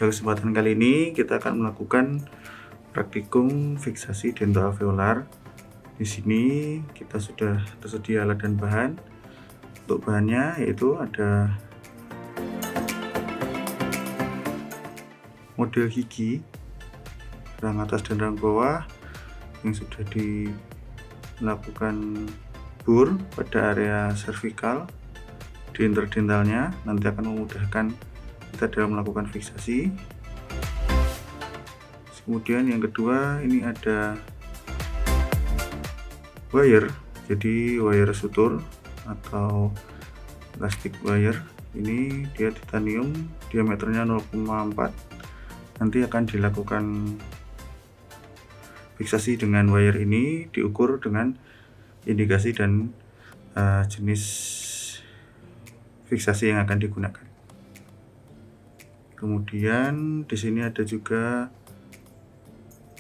Pada kesempatan kali ini kita akan melakukan praktikum fiksasi dentoalveolar. Di sini kita sudah tersedia alat dan bahan. Untuk bahannya yaitu ada model gigi rang atas dan rang bawah yang sudah dilakukan bur pada area servikal di interdentalnya, nanti akan memudahkan kita dalam melakukan fiksasi. Kemudian yang kedua, ini ada wire, jadi wire sutur atau plastik wire. Ini dia titanium, diameternya 0,4. Nanti akan dilakukan fiksasi dengan wire ini, diukur dengan indikasi dan jenis fiksasi yang akan digunakan. Kemudian di sini ada juga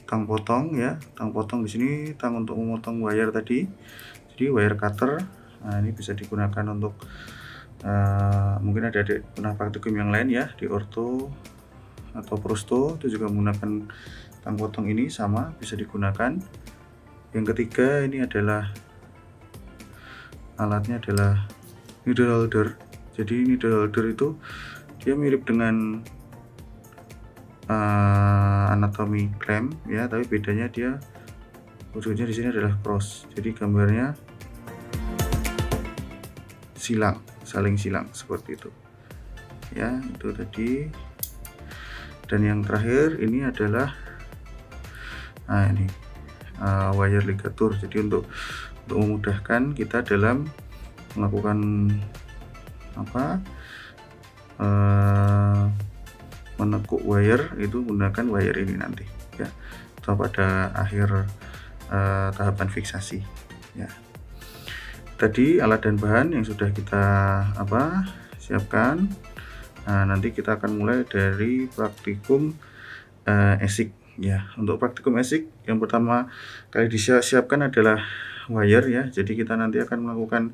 tang potong ya. Tang potong di sini tang untuk memotong wire tadi. Jadi wire cutter. Nah, ini bisa digunakan untuk mungkin ada pernah praktikum yang lain ya, di orto atau prosto itu juga menggunakan tang potong ini, sama bisa digunakan. Yang ketiga, ini adalah alatnya adalah needle holder. Jadi needle holder itu dia mirip dengan anatomi clamp ya, tapi bedanya dia ujungnya di sini adalah cross. Jadi gambarnya silang, saling silang seperti itu. Ya, itu tadi. Dan yang terakhir ini adalah wire ligatur. Jadi untuk memudahkan kita dalam melakukan menekuk wire, itu menggunakan wire ini nanti ya, atau pada akhir tahapan fiksasi ya. Tadi alat dan bahan yang sudah kita siapkan. Nah, nanti kita akan mulai dari praktikum esik ya. Untuk praktikum esik yang pertama kali disiapkan adalah wire ya. Jadi kita nanti akan melakukan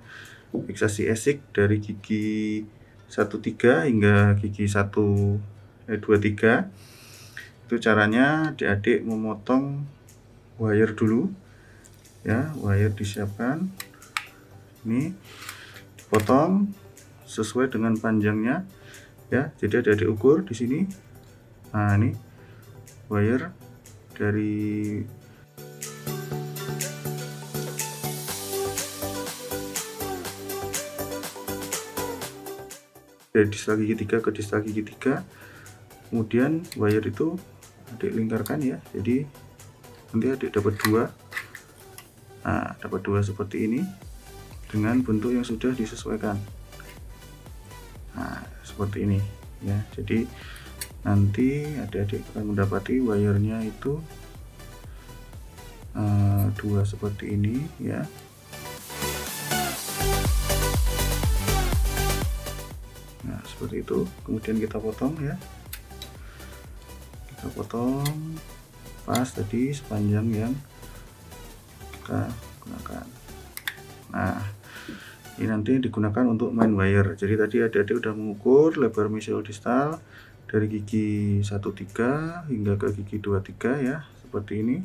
fiksasi esik dari gigi 13 hingga gigi 23. Itu caranya adik-adik memotong wire dulu ya. Wire disiapkan, ini dipotong sesuai dengan panjangnya ya. Jadi adik-adik ukur di sini. Nah, ini wire dari distal gigi 3 ke distal gigi 3. Kemudian wire itu adik lingkarkan ya. Jadi nanti adik dapat 2. Nah, dapat 2 seperti ini dengan bentuk yang sudah disesuaikan. Nah, seperti ini ya. Jadi nanti adik-adik akan mendapati wirenya itu 2 seperti ini ya. Nah, seperti itu. Kemudian kita potong ya. Kita potong pas tadi sepanjang yang kita gunakan. Nah, ini nanti digunakan untuk main wire. Jadi tadi adik-adik udah mengukur lebar mesial-distal dari gigi 13 hingga ke gigi 23 ya, seperti ini.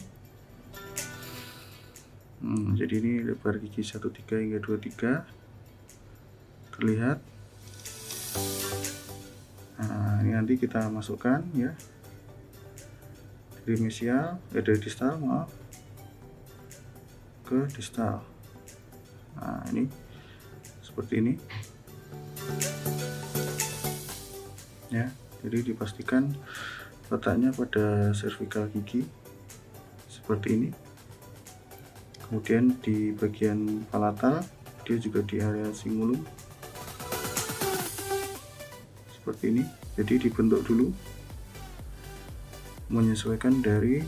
Jadi ini lebar gigi 13 hingga 23 terlihat. Nah, ini nanti kita masukkan ya dari mesial, dari distal ke distal. Nah, ini seperti ini ya. Jadi dipastikan letaknya pada servikal gigi seperti ini. Kemudian di bagian palatal dia juga di area cingulum seperti ini. Jadi dibentuk dulu menyesuaikan dari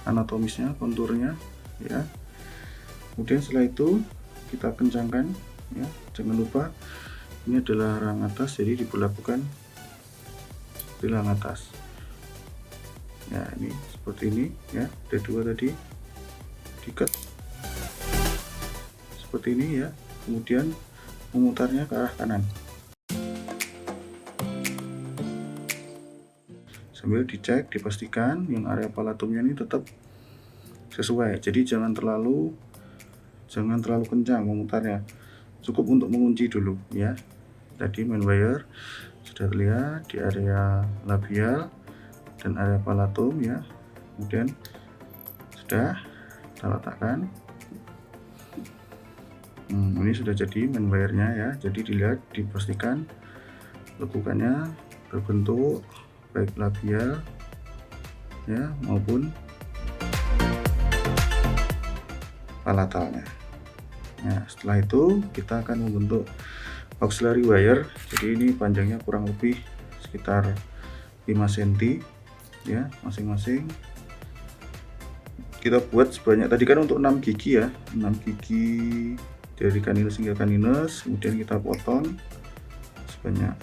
anatomisnya, konturnya ya. Kemudian setelah itu kita kencangkan ya. Jangan lupa ini adalah rang atas, jadi diberlakukan di rang atas ya. Ini seperti ini ya. Ada 2 tadi, diikat seperti ini ya. Kemudian memutarnya ke arah kanan. sambil dicek, dipastikan yang area palatumnya ini tetap sesuai. Jadi jangan terlalu kencang memutarnya, cukup untuk mengunci dulu ya. Tadi main wire sudah terlihat di area labial dan area palatum ya, kemudian sudah kita letakkan. Ini sudah jadi main wire-nya ya. Jadi dilihat, dipastikan lekukannya berbentuk baik labial ya maupun palatalnya. Nah, setelah itu kita akan membentuk auxiliary wire. Jadi ini panjangnya kurang lebih sekitar 5 cm ya masing-masing. Kita buat sebanyak, tadi kan untuk 6 gigi ya, 6 gigi dari caninus hingga caninus, kemudian kita potong sebanyak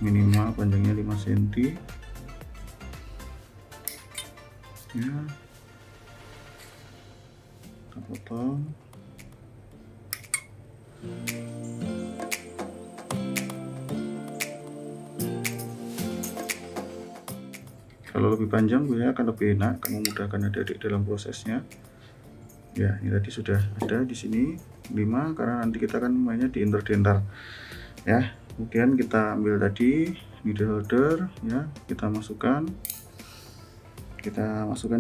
minimal panjangnya 5 cm ya, kita potong. Kalau lebih panjang biasanya akan lebih enak, akan memudahkan adik-adik dalam prosesnya. Ya, ini tadi sudah ada di sini 5 karena nanti kita akan mainnya di interdental ya. Kemudian kita ambil tadi needle holder ya, kita masukkan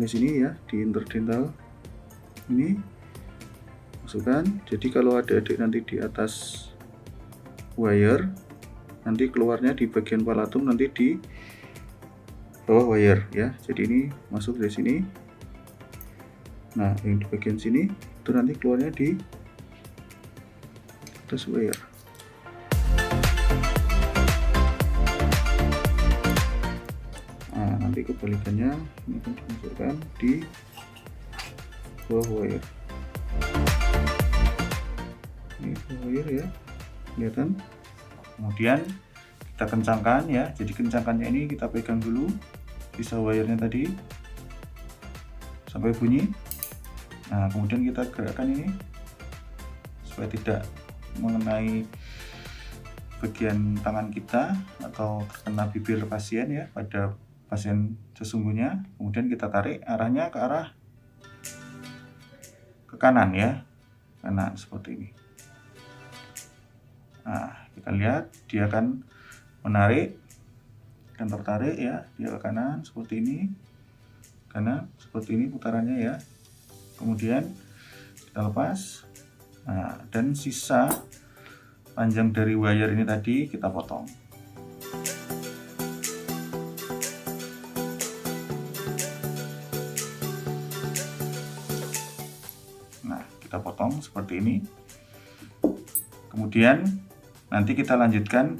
di sini ya, di interdental ini masukkan. Jadi kalau adik-adik nanti di atas wire, nanti keluarnya di bagian palatum, nanti di bawah wire ya. Jadi ini masuk dari sini. Nah, yang di bagian sini itu nanti keluarnya di atas wire. Nah, nanti kebalikannya ini akan dimasukkan di bawah wire. Ini bawah wire ya, kelihatan. Kemudian kita kencangkan ya. Jadi kencangkannya ini kita pegang dulu sisa wire-nya tadi sampai bunyi. Nah, kemudian kita gerakkan ini supaya tidak mengenai bagian tangan kita atau terkena bibir pasien ya, pada pasien sesungguhnya. Kemudian kita tarik arahnya ke arah ke kanan ya, kanan seperti ini. Nah, kita lihat dia akan menarik, akan tertarik ya, dia ke kanan seperti ini, kanan seperti ini putarannya ya. Kemudian kita lepas. Nah, dan sisa panjang dari wire ini tadi kita potong. Nah, kita potong seperti ini. Kemudian nanti kita lanjutkan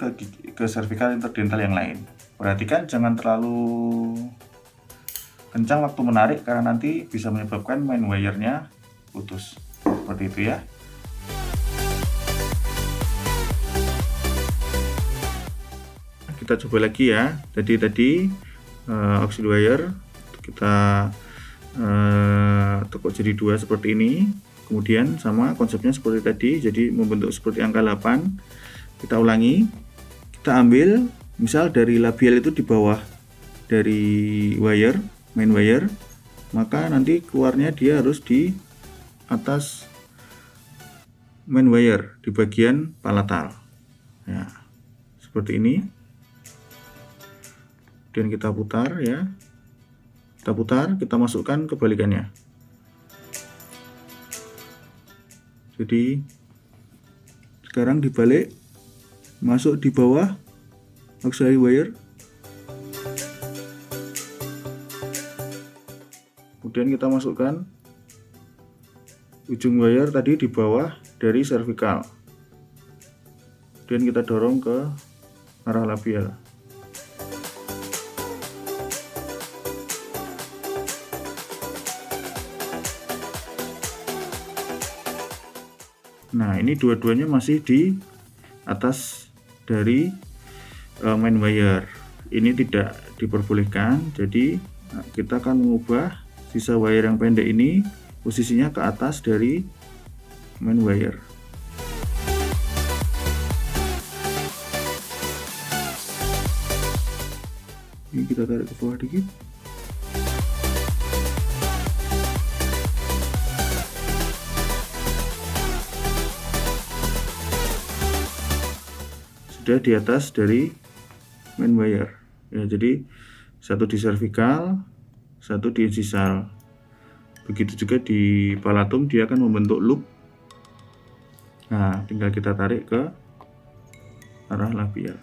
ke cervical interdental yang lain. Perhatikan jangan terlalu kencang waktu menarik karena nanti bisa menyebabkan main wire-nya putus. Seperti itu ya. Kita coba lagi ya. Tadi auxiliary wire kita tekuk jadi 2 seperti ini. Kemudian sama konsepnya seperti tadi, jadi membentuk seperti angka 8. Kita ulangi. Kita ambil misal dari labial itu di bawah dari wire, main wire, maka nanti keluarnya dia harus di atas main wire di bagian palatal ya, seperti ini. Kemudian kita putar ya, kita masukkan kebalikannya. Jadi sekarang dibalik, masuk di bawah auxiliary wire. Kemudian kita masukkan ujung wire tadi di bawah dari cervical. Kemudian kita dorong ke arah labial. Nah, ini dua-duanya masih di atas dari main wire. Ini tidak diperbolehkan, jadi kita akan mengubah sisa wire yang pendek ini posisinya ke atas dari main wire. Ini kita tarik ke bawah dikit. Sudah di atas dari main wire ya, jadi satu di cervical, satu di incisal. Begitu juga di palatum, dia akan membentuk loop. Nah, tinggal kita tarik ke arah labial.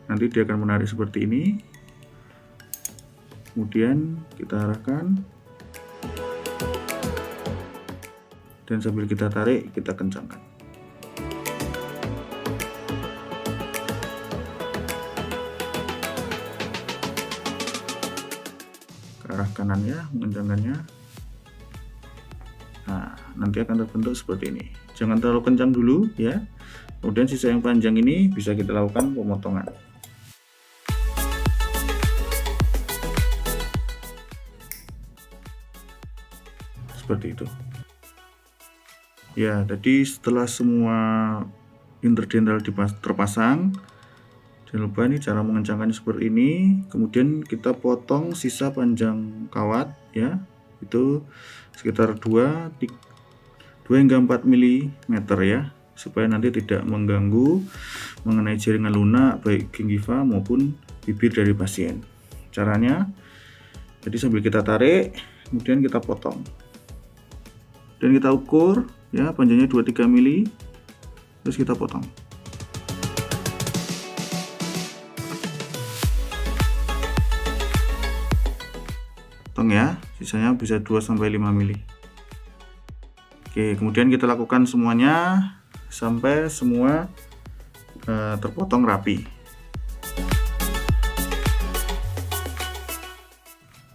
Nanti dia akan menarik seperti ini. Kemudian kita arahkan. Dan sambil kita tarik, kita kencangkan. Ke arah kanan ya, mengencangkannya. Nah, nanti akan terbentuk seperti ini. Jangan terlalu kencang dulu ya. Kemudian sisa yang panjang ini bisa kita lakukan pemotongan. Seperti itu. Ya, tadi setelah semua interdental terpasang, jangan lupa ini cara mengencangkannya seperti ini. Kemudian kita potong sisa panjang kawat ya, itu sekitar 2 hingga 4 mm ya, supaya nanti tidak mengganggu mengenai jaringan lunak baik gingiva maupun bibir dari pasien. Caranya, jadi sambil kita tarik, kemudian kita potong. Dan kita ukur ya, panjangnya 2-3 mm, terus kita potong. Potong ya, sisanya bisa 2-5 mm. Oke, kemudian kita lakukan semuanya sampai semua terpotong rapi.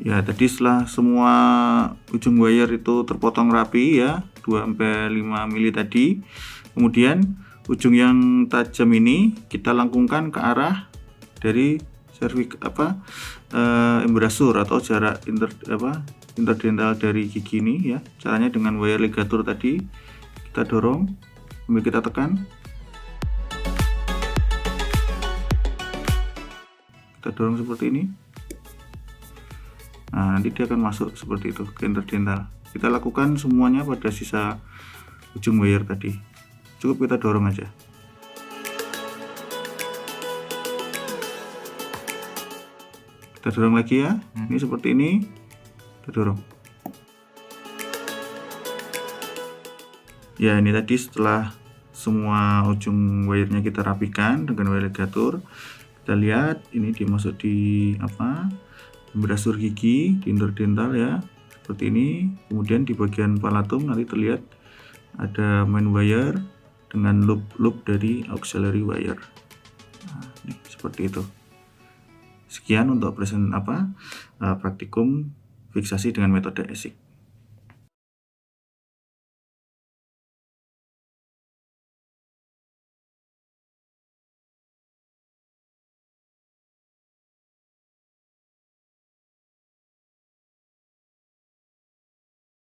Ya, tadi setelah semua ujung wire itu terpotong rapi ya, 2-5 mm tadi. Kemudian ujung yang tajam ini kita langkungkan ke arah dari embrasur atau jarak interdental dari gigi ini ya. Caranya dengan wire ligatur tadi, kita dorong sambil kita tekan. Kita dorong seperti ini. Nah, nanti dia akan masuk seperti itu ke interdental. Kita lakukan semuanya pada sisa ujung wire tadi. Cukup kita dorong aja. Kita dorong lagi ya. Ini seperti ini. Kita dorong. Ya, ini tadi setelah semua ujung wire-nya kita rapikan dengan wire ligatur. Kita lihat ini dimasuk di embrasur gigi di interdental ya, seperti ini. Kemudian di bagian palatum nanti terlihat ada main wire dengan loop dari auxiliary wire. Nah, ini seperti itu. Sekian untuk praktikum fiksasi dengan metode ESIC.